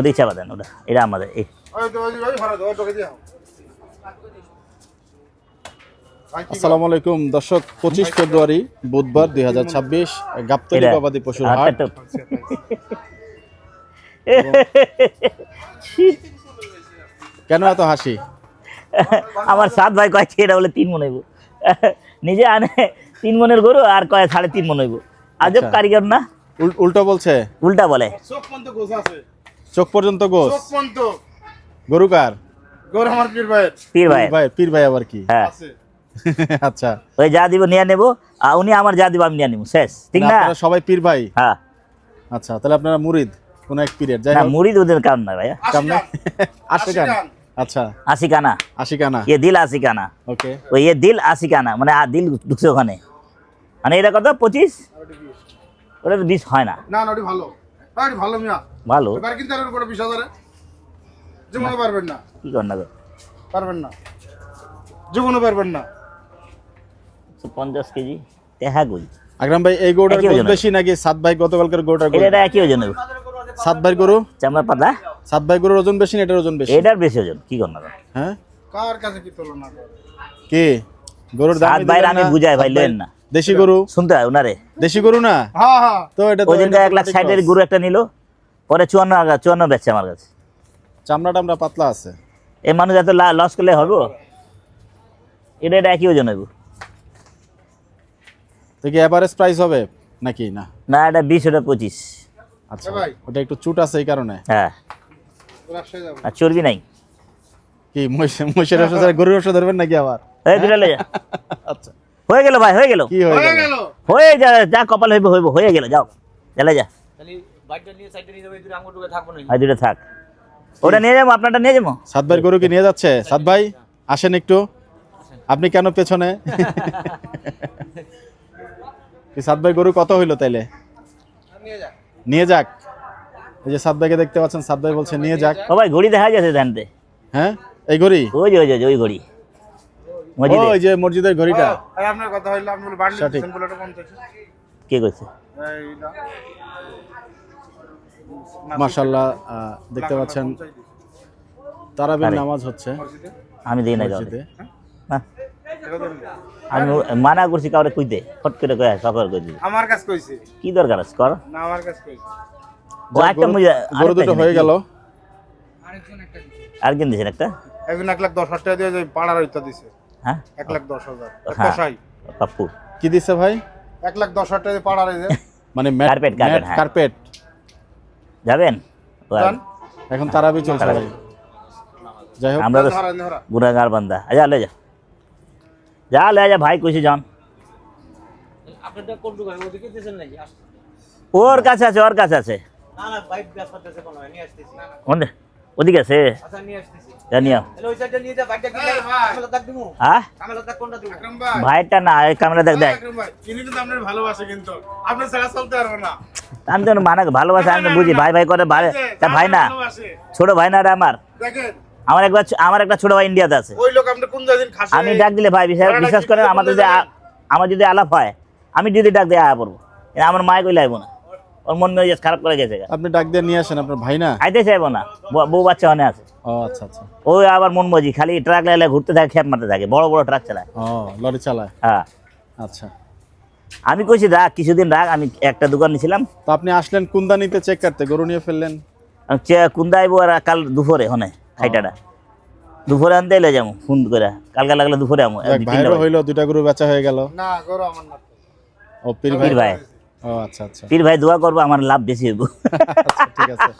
ওদিক চাপা দেন, ওটা এটা আমাদের এই আসসালামু আলাইকুম দর্শক, 25 ফেব্রুয়ারি বুধবার 2026 গাবতলী গবাদি পশুর হাট। কেন এত হাসি? আমার 7 ভাই কয় এটা বলে 3 মন হইব, নিজে আনে 3 মনের গরু আর কয় 3.5 মন হইব। আজব কারিগর না, উল্টো বলছে, উল্টা বলে। চোখ পর্যন্ত গোস। গরু কার? গরু আমার পীর ভাইয়ের। পীর ভাই আবার কি? হ্যাঁ আচ্ছা, ওই যা দিব নিয়ে নেবো, আর উনি আমার যা দিব আমি নিয়ে নেবো, শেষ। ঠিক না? আপনারা সবাই পীর ভাই? হ্যাঁ। আচ্ছা, তাহলে আপনারা মুরিদ কোন এক পীরের? যাই না, হোক, মুরিদ ওদের কারণ না ভাইয়া। কামনে 80 গান। আচ্ছা, 80 কানা, 80 গানা। ये दिल 80 কানা। ওকে, ওই ये दिल 80 কানা মানে দিল ঢুকছে ওখানে, মানে এটা কত 25, ওটা তো 20 হয় না। না না, ওটি ভালো, ওটি ভালো মিয়া, ভালো। এবার কিন্তু আর কোনো 20,000 জীবনে পারবেন না। কি কর না গো, পারবেন না, জীবনে পারবেন না। 50 কেজি দেখা গই। আকরাম ভাই, এই গরুটার একই গোস ওজন। বেশি নাকি সাত ভাই গতকালকার গরুটার গোস? এটা একই ওজন হবে। সাত ভাই গরু, চামড়া পাতলা, সাত ভাই গরুর ওজন বেশি না এটার ওজন বেশি? এটার বেশি ওজন। কি কর না গো, হ্যাঁ, কার কাছে কি তুলনা করে? কি গরুর দাম? 7 ভাইয়ের আমি বুঝাই ভাই, লেন না। দেশি গরু, শুনতে হয় ওনারে। দেশি গরু না হ্যাঁ হ্যাঁ, তো এটা তো ওই দিনটা 1,60,000 এর গরু একটা নিল, পরে 54 বেচছে আমার কাছে। চামড়া টামড়া পাতলা আছে। এই মানুষ এত লস করলে হবে? এটা একই ওজন হইব তো কি এভারেজ প্রাইস হবে নাকি না? না, এটা 20, ওটা 25। আচ্ছা এ ভাই। ওটা একটু চুট আছে এই কারণে। হ্যাঁ, রাজশাহী যাবো। আর চর্বি নাই। কি মহিষের রস ধরে গরুর রস ধরবেন নাকি আবার? এই দুটা লয়ে যা। আচ্ছা, হয়ে গেল ভাই, হয়ে গেল, কি হয়ে হয়ে গেল? গেল। হয়ে যা, যা কপাল হইব হইব, হয়ে গেল, যাও চলে যা। আর দুটো থাক, ওটা নিয়ে যাবো, আপনারটা নিয়ে যাবো। সাত ভাই গরু কি নিয়ে যাচ্ছে? সাত ভাই আসেন একটু। আপনি কেন পেছনে? কি সাত ভাই গরু কত হইলো তাইলে? নিয়ে যাক। এই যে সাত ভাইকে দেখতে পাচ্ছেন, সাত ভাই বলছে নিয়ে যাক। ও ভাই, ঘড়ি দেখা যাচ্ছে ধানতে। হ্যাঁ, এই ঘড়ি? ওই যে ওই যে ওই ঘড়ি মসজিদে। ওই যে মসজিদের ঘড়িটা। আর আপনার কথা হইলো, আপনি বলে বাড়ি সঠিক। দিচ্ছেন বলে ওটা 50। কে কইছে? এইটা মাশাআল্লাহ, দেখতে পাচ্ছেন তারাবির আরে। নামাজ হচ্ছে মসজিদে। আমি দিই না যাও মসজিদে। না, এটা দেন। আমি মানা করছি কাউরে কইতে, ফট করে কয় সকল কই দিই। আমার কাছে কইছে। কি দরকার আছে কর। না, আমার কাছে কইছে। ও একটা গরু দুটো হয়ে গেল। আর কিন দিছেন একটা? একজন 1,10,000 টাকা দিয়ে যে পাড়ার ওইটা দিছে। হ্যাঁ 1,10,000 হ্যাঁ, কষাই। পাপ্পু কি দিছে ভাই? 1,10,000 টাকা দিয়ে পাড়ার এই যে মানে কার্পেট, হ্যাঁ। কার্পেট। যাবেন? ও আর- জান। এখন তারাবি চলছে ভাই। যাই হোক, আমরা তো ধরা ধরা। গুনাহগার বান্দা। আচ্ছা ले जा, যা ले जा ভাই, কইছি যান। আপনারটা কোন দোকানে ওদিকে দিয়েছেন নাকি? ওর কাছে আছে, ওর কাছে আছে। না না, বাইক ব্যাস করতেছে কোনো, নিয়ে আসতেছি। কোন ওদিকে আছে? আচ্ছা, নিয়ে আসতেছি। জানিও। তাহলে ওই সাইডটা নিয়ে যা, বাইকটা কি এই ভাই। কামেলা দাগ দিমু? হ্যাঁ, কামেলা দাগ কোনটা দিমু? আকরাম ভাই। ভাইটা না, এই ক্যামেরা দেখ দেখ। আকরাম ভাই, ইনি কিন্তু আপনার ভালোবাসে, কিন্তু আপনি ছাড়া চলতে পারবো না। আমি তো মানা ভালোবাসা, আমি তো বুঝি, ভাই ভাই করে ভাই। তা ভাই না, ভালোবাসে। ছোট ভাই না রে আমার। দেখেন, আমার একটা ছোট ভাই ইন্ডিয়াতে আছে। ওই লোক আপনি কোন দিন খাসে। আমি ডাক দিলে ভাই বিশ্বাস করেন, আমার যদি আলাপ হয়, আমি যদি ডাক দিয়ে আয়া পড়বো। আমার মায় কইলে আইবো না, ওর মন মেজাজ খারাপ করে গেছে। আপনি ডাক দিয়ে নিয়ে আসেন, আপনার ভাই না? আইতে চাইবো না, বউ বাচ্চা অনেক আছে। ও আচ্ছা আচ্ছা। ওই আবার মন মজি, খালি ট্রাক লাইলে ঘুরতে থাকে, খেপ মারতে থাকে, বড় বড় ট্রাক চালায়। ও, লরি চালায়। হ্যাঁ, আচ্ছা, আমি কইছি রাখ, কিছুদিন রাখ। আমি একটা দোকান নিয়েছিলাম, তো আপনি আসলেন কুন্দানিতে চেক কাটতে, গরু নিয়ে ফেললেন। কুন্দা আইবো আর কাল দুপুরে হনে খাইটাটা দুপুরে আনতে এলে যাবো ফোন করে, কালকে লাগলে দুপুরে আমো। যাক, ভাইরও হইলো, দুইটা গরু বেচা হয়ে গেল। না, গরু আমার না। ও পীর পীর ভাই। ভাই, ও আচ্ছা আচ্ছা। পীর ভাই দোয়া করবো, আমার লাভ বেশি হইব। আচ্ছা, ঠিক আছে।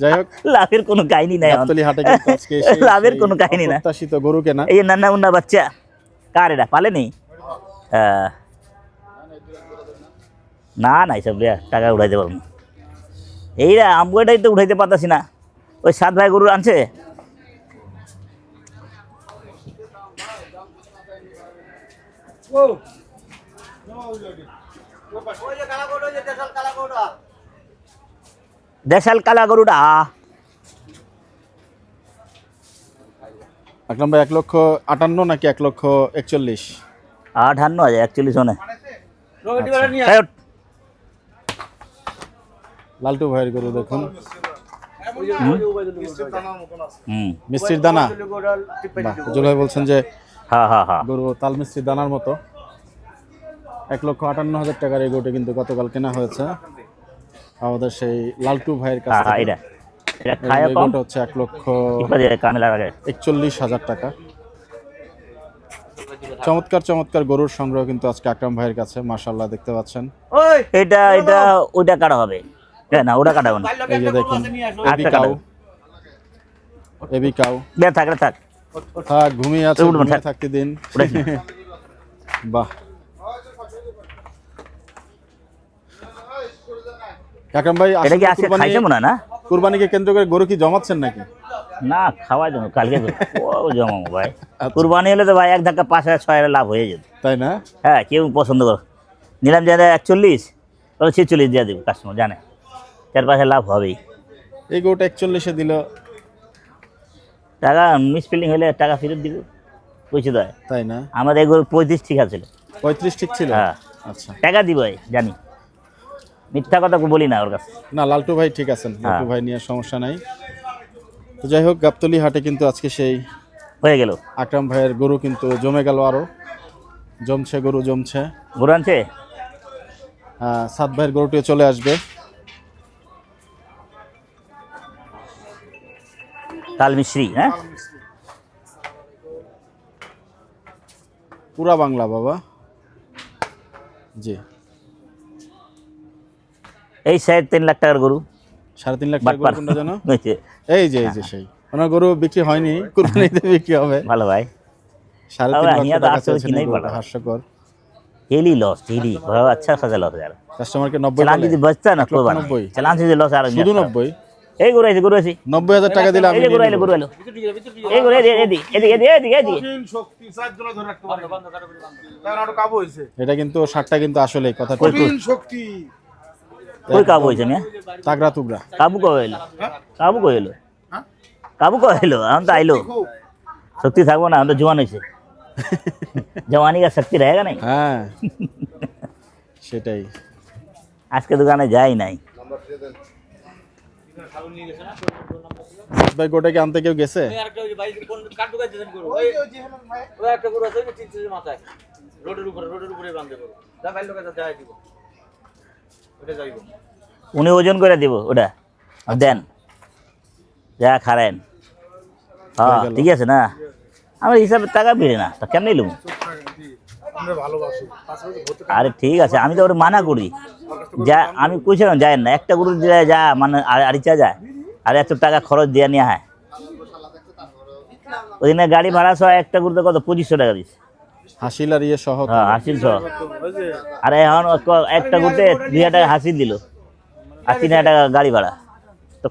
যাই হোক, লাভের কোনো কাহিনী নাই এখন। গাবতলী হাটে কিন্তু আজকে সেই- লাভের সেই কোনো কাহিনী না। অপ্রত্যাশিত গরু কেনা। এই যে নান্না মুন্না বাচ্চা, কার এটা পালেনি? না না, এইসব টাকা উঠাইতে পারবো না। এইরা আমগোটাই তো উঠাইতে পারতাছি না। ওই 7 ভাই গরু আনছে, ওই যে কালা কোট, ওই যে দেশাল কালা কোট। দেশাল কালা গরুটা। আকরাম ভাই 1,58,000 নাকি 1,41,000? 58,000, 41 হনে। রবিটি বলে নিয়ে এই ওঠ। লালটু ভাইয়ের গরু দেখুন। মিষ্টির দানা। বাহ, হুজুর ভাই বলছেন যে হ্যাঁ হ্যাঁ হ্যাঁ গরু তাল মিষ্টির দানার মতো। 1,58,000 টাকার এই গরুটি কিন্তু গতকাল কেনা হয়েছে আমাদের সেই লালটু ভাইয়ের কাছ হ্যাঁ হ্যাঁ থেকে। এটা খায় এই কম গরুটা হচ্ছে 1,41,000 টাকা। চমৎকার চমৎকার গরুর সংগ্রহ কিন্তু আজকে আকরাম ভাইয়ের কাছে, মাশাআল্লাহ দেখতে পাচ্ছেন। এটা ওইটা কাটা হবে না, ওটা কাটাবো না। এই যে দেখুন এবি আচ্ছা, কাউ, এবি কাউ। থাক থাক, ঘুমিয়ে আছে, উঠবেন, ঘুমিয়ে থাক। থাকতে দিন। উঠেছি। বাহ, আকরাম ভাই এটা কি আসলে আজকে খাইছে মনে হয় না? কুরবানিকে কেন্দ্র করে গরু কি জমাচ্ছেন নাকি? না, খাওয়া যাবে কালকে জমাবো ভাই। কুরবানি হলে তো ভাই এক ধাক্কা 5,000-6,000 লাভ হয়ে যেত। তাই না? হ্যাঁ, কেউ পছন্দ করো নিলাম যে 41, তাহলে 46 দিয়ে দেবো, কাস্টমার জানে 4-5 লাভ হবেই। এই গরুটা 41-এ দিল, টাকা মিসফিল্ডিং হলে টাকা ফেরত দিব, বুঝছি তো। তাই না? আমাদের এগুলো 35 ঠিক আছে। 35 ঠিক ছিল। হ্যাঁ, আচ্ছা, টাকা দিব জানি, মিথ্যা কথা বলি না ওর কাছে। না লালটু ভাই ঠিক আছেন, লালটু ভাই নিয়ে সমস্যা নাই। তো যাই হোক, গাবতলী হাটে কিন্তু আজকে সেই হয়ে গেল। আকরাম ভাইয়ের গরু কিন্তু জমে গেল, আরো জমছে, গরু জমছে। গরু আনছে, সাত ভাইয়ের গরুটিও চলে আসবে। তাল মিশ্রি, হ্যাঁ পুরা বাংলা বাবা। জি, এই 3.5 লাখ টাকার গরু। 3.5 লাখ টাকা গরু কোনটা জানো? হয়েছে। এই যে সেই ওনার গরু বিক্রি হয়নি, কুরবানিতে বিক্রি হবে। ভালো ভাই, 3.5 হিয়া লক্ষ তো টাকা 800 চাইছেন এই কিনাই গরুটা, পাঠাবো। হাস্যকর। डेली लॉस, डेली बड़ा अच्छा खासा लॉस यार। কাস্টমারকে 90 चालान বলে, যদি बचता ना कोई बात 1,90 नहीं, चालान से लॉस आ रहा है। শুধু 90। এই গরু আছে, গরু আছে, 90,000 টাকা দিলে আমি এই যে গরু নিয়ে আইলো, নেব। গরু আইলো, এই গরু এদিকে। কঠিন শক্তি 4 জন ধরে রাখতে পারে তার আরো কাবু হইছে এটা কিন্তু শার্টটা কিন্তু আসলে কথা ঠিক। কঠিন শক্তি কই কাবু হইছে না? তাগড়া তুগড়া। কাবু কই হইলো? কাবু কই হইলো? কাবু কই হইলো? हम तो आइलो शक्ति থাকবো না, हम तो जवान হইছে। जवानी का शक्ति रहेगा नहीं। হ্যাঁ সেটাই। আজকে দোকানে যাই নাই। ভাই গোটা কি আনতে কেউ গেছে? আরেকটা ওই যে ভাই কোন কাট ঢুকাইতেছেন গরু ওই একটা গরু আছে না চিনছে মাথায় রোডের উপরে বাঁধতে গরু যা ভাই লোকে যা যাই দিব ওটা যাইব উনি ওজন করে দিব ওটা, দেন যা খারেন। হ্যাঁ ঠিক আছে না, আমার হিসাবে টাকা বেড়ে না, তা কেমনি লুম? আমরা ভালোবাসি আরে ঠিক আছে, আমি তো ওর মানা করি, যা আমি কইছিলাম যায় না, একটা গরু দিলে যা মানে আড়িচা যায়, আর এত টাকা খরচ দিয়ে নেওয়া হয়। ওই দিনে গাড়ি ভাড়া সহ একটা গরুতে কত 2500 টাকা দিচ্ছে। হাসিল আর ইয়ে সহ। হ্যাঁ, হাসিল সহ। আর এখন একটা গরুতে 2000 টাকা হাসিল দিল আর 3000 টাকা গাড়ি ভাড়া, তো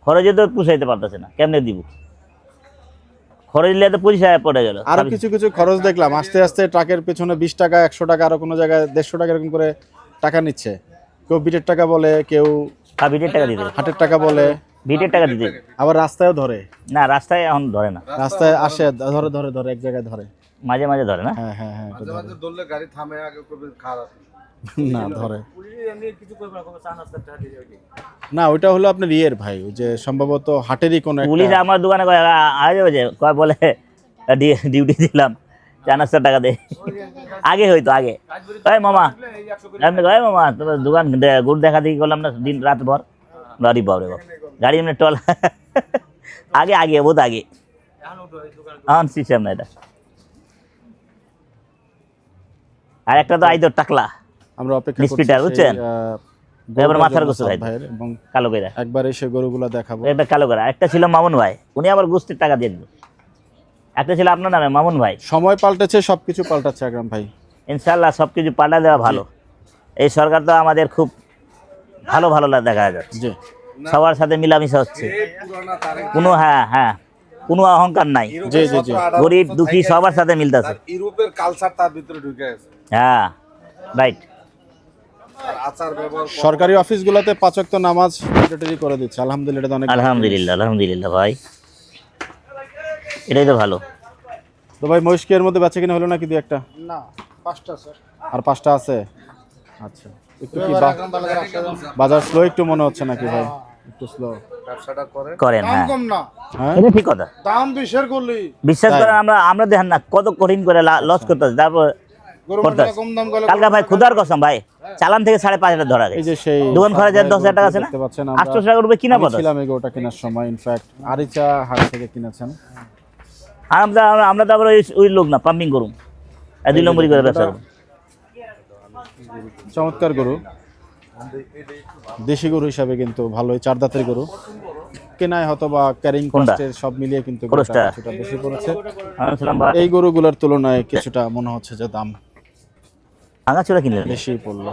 খরচে তো পুষাইতে পারতেছে না, কেমনে দিব? খরচ দিলে তো 25,000 পড়ে গেল। আরো কিছু কিছু খরচ দেখলাম, আস্তে আস্তে ট্রাকের পেছনে 20 টাকা 100 টাকা, আরো কোনো জায়গায় 150 টাকা এরকম করে টাকা নিচ্ছে। কেউ বিটের টাকা বলে, কেউ বিটের টাকা দিতে, হাটের টাকা বলে, বিটের টাকা দিতে। আবার রাস্তায়ও ধরে। না, রাস্তায় এখন ধরে না, রাস্তায় আসে, ধরে ধরে ধরে এক জায়গায় ধরে, মাঝে মাঝে ধরে না। হ্যাঁ হ্যাঁ হ্যাঁ, এটা ধরে। দৌড়লে গাড়ি থামে আগে করবে খারাপ না ধরে পুলিশ এমনি কিছু করবে না, কোনো চা নাস্তা চা দিয়ে ওইটি না, ওইটা হলো আপনার ইয়ের ভাই, ওই যে সম্ভবত হাটেরই কোনো পুলিশ একটা। আমার দোকানে আজ কয় বলে ডিউটি দিলাম, 400 টাকা দে। আগে হইতো, আগে ওই মামা এমনি কয়, মামা তোমার দোকান গরু দেখা দেখি করলাম না দিন রাত ভর, গাড়ি বাবরে বাপ, গাড়ি এমনি টল। আগে বহুত আগে, এখন সিস্টেম না এটা। আর একটা তো আইতো টাকলা, আমরা অপেক্ষা করছি মিসপিটার, বুঝছেন? এবার মাথার গোসল হয় ভাইয়ের, এবং কালো করে, একবার এসে গরুগুলো দেখাবো। এটা কালো করে। একটা ছিল মামুন ভাই, উনি আবার গোস্তের টাকা দিয়ে দিল। একটা ছিল আপনার নামে মামুন ভাই। সময় পাল্টেছে, সবকিছু পাল্টাচ্ছে আকরাম ভাই। ইনশাল্লাহ সব কিছু পাল্টা দেওয়া ভালো। এই সরকার তো আমাদের খুব ভালো ভালো দেখা যাচ্ছে, জি, সবার সাথে মিলামিশা হচ্ছে, কোনো কোনো অহংকার নাই, জি জি জি, গরিব দুঃখী সবার সাথে মিলতেছে। ইউরোপের কালচার তার ভিতরে ঢুকে গেছে হ্যাঁ রাইট। আর আচার ব্যবহার সরকারি অফিসগুলোতে 5 ওয়াক্ত নামাজ ম্যান্ডেটরি করে দিচ্ছে, আলহামদুলিল্লাহ, এটা তো অনেক। আলহামদুলিল্লাহ ভাই, এটাই তো ভালো। তো ভাই মহিষ কি এর মধ্যে বেচা কিনা হলো নাকি? দুই একটা, না 5টা স্যার আর 5টা আছে। আচ্ছা, একটু কি বাজার স্লো একটু মনে হচ্ছে নাকি ভাই? একটু স্লো। ব্যবসাটা করে করেন, দাম হ্যাঁ কম না, হ্যাঁ এটা ঠিক কথা। দাম দুই শেয়ার করলি বিশ্বাস তাই। করেন, আমরা দেখেন না কত কঠিন করে লস করতেছে, তারপর গরু করতেছে। মাংসটা কম দাম করলে কালকা ভাই খুদার কসম ভাই, চালান থেকে 5,500 ধরা এই গেছে। যে সেই দোকান খরচ সাত ভাইয়ের 10,000 টাকা আছে না, দেখতে পাচ্ছেন, 800 টাকা রুপে কিনা আমি পড়ে। ছিলাম এই গরুটা কেনার সময়, ইনফ্যাক্ট আরিচা হাট থেকে কিনেছেন। আমরা তো আবার ওই লোক না, পাম্পিং করুন 2 নম্বরই করে ব্যবসা করুন। চমৎকার গরু, দেশি গরু হিসাবে কিন্তু ভালোই, 4 দাঁতের গরু। কেনায় হয়তো বা ক্যারিং কোনটা? কস্টের সব মিলিয়ে কিন্তু খরচটা? গরুটা কিছুটা বেশি পড়েছে। আমি ছিলাম ভাই, এই গরুগুলোর তুলনায় কিছুটা মনে হচ্ছে যে দাম ভাঙা চোরা কিনলেন বেশি পড়লো।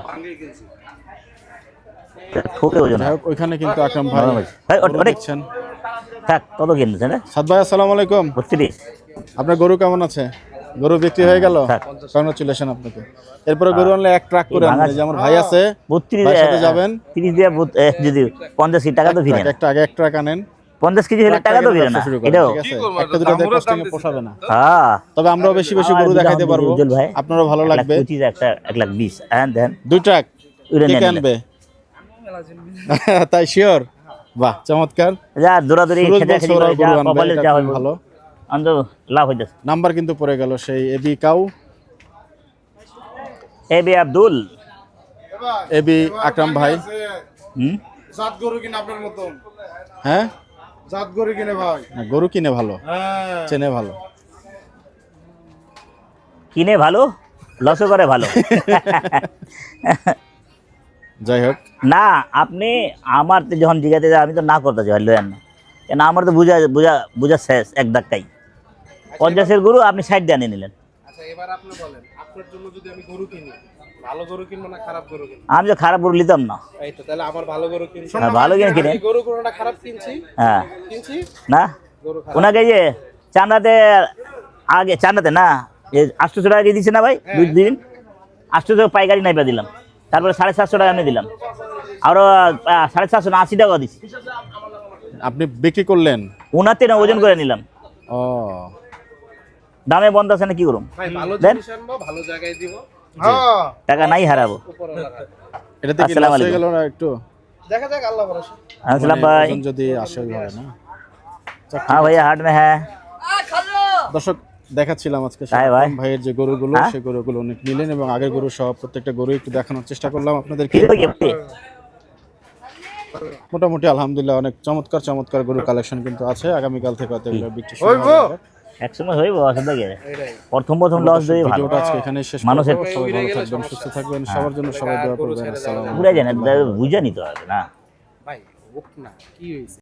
খুবই ওজন। যাই হোক, ওইখানে কিন্তু আকরাম ভাই ভাই, গরু অনেক দেখছেন। থাক, কত কিনতেছে না? সাদ ভাই আসসালামু আলাইকুম। 32। আপনার গরু কেমন আছে? গরু বিক্রি হয়ে গেল? থাক। কংগ্রাচুলেশন আপনাকে। এরপরে গরু আনলে এক ট্রাক করে আনবেন, যে আমার ভাই আছে 32 ভাইয়ের সাথে যাবেন। 30 দিয়ে যদি 50 টাকা তো ভিড়ে না, একটা আগে এক ট্রাক আনেন, 50 কেজি হলে টাকা তো ভিড়ে না, এটাও ঠিক আছে? একটা দুটো দিয়ে কস্টিং পোষাবে না। হ্যাঁ। তবে আমরাও বেশি বেশি গরু দেখাইতে পারবো, উজ্জ্বল ভাই, আপনারও ভালো লাগবে। 1,25 একটা 1,20,000 দেন 2 ট্রাক ওইটা কে নিয়ে নিলেন। আনবে? তাই শিওর? বাহ, চমৎকার। যা দৌড়াদৌড়ি সুরজ খেতে বলছে খেতে ওরা করে যা গরু আনবে, কপালে এটা যা খুবই হবে ভালো। অন্ত লাভ হইতেছে। নাম্বার কিন্তু পড়ে গেল সেই এবি কাউ, বি আব্দুল। এবি আকরাম ভাই। হুম, জাত গরু কিনে আপনার মতন, হ্যাঁ, জাত গরু কিনে ভাই। না, গরু কিনে ভালো, হ্যাঁ চেনে ভালো। কিনে ভালো, লসও করে ভালো। যাই হোক, না আপনি আমার তো যখন জিজ্ঞাসা যায়, আমি তো না করতেছি ভাই লয়েন না, কেন আমার তো বুঝা বুঝা বুঝা শেষ এক ধাক্কাই। 50-এর গরু আপনি 60 দিয়ে আনিয়ে নিলেন। আচ্ছা এবার আপনি বলেন, আপনার জন্য যদি আমি গরু কিনি, ভালো গরু কিনবো না খারাপ গরু কিনবো? আমি তো খারাপ গরু নিতাম না। এই তো তাহলে আমার ভালো গরু কিনছি, হ্যাঁ, ভালো কিনে কিনে এই গরু কোনটা খারাপ কিনছি হ্যাঁ কিনছি না, গরু খারাপ। ওনাকে এই যে চান্দাতে আগে চান্দাতে না, 800 টাকা দিয়ে দিচ্ছে না ভাই, 2 দিন 800 টাকা পাইকারি নাইবা দিলাম, তারপরে 750 টাকা আমি দিলাম, আরো 750 না 80 টাকা দিচ্ছি। আপনি বিক্রি করলেন? ওনাতে না ওজন করে নিলাম, ও, দামে বন্ধ আছে না, কি করুম, ভাই ভালো দেন জিনিস আনবো, ভালো জায়গায় দিব। হ্যাঁ টাকা নাই হারাবো। এটাতে কি আসসালামু লস হয়ে আলাইকুম। গেল না একটু? দেখা যাক, আল্লাহ ভরসা। আসসালাম মানে ভাই। ওজন যদি আসে ওইভাবে না। হ্যাঁ ভাইয়া, হাট মে হ্যাঁ। দর্শক, দেখাচ্ছিলাম আজকে তাই ভাই? আকরাম ভাইয়ের যে গরুগুলো, হ্যাঁ? সেই গরুগুলো অনেক নিলেন, এবং আগের গরু সহ প্রত্যেকটা গরু একটু দেখানোর চেষ্টা করলাম আপনাদেরকে। কি ভাই কি? মোটামুটি আলহামদুলিল্লাহ অনেক চমৎকার চমৎকার গরু কালেকশন কিন্তু আছে। আগামীকাল থেকে হয়তো এগুলো বিক্রি শুরু হইবো? হবে। একসময় হইব, অসুবিধা কি? এটাই। প্রথম লস দিয়ে ভালো। ভিডিওটা আজকে এখানে শেষ মানুষের- করব। সবাই ভালো থাকবেন, সুস্থ থাকবেন, সবার জন্য সবাই দোয়া করবেন। আসসালামু আলাইকুম। বুঝা যায় না, বুঝা নিতে হবে না। ভাই হোক না, কি হয়েছে?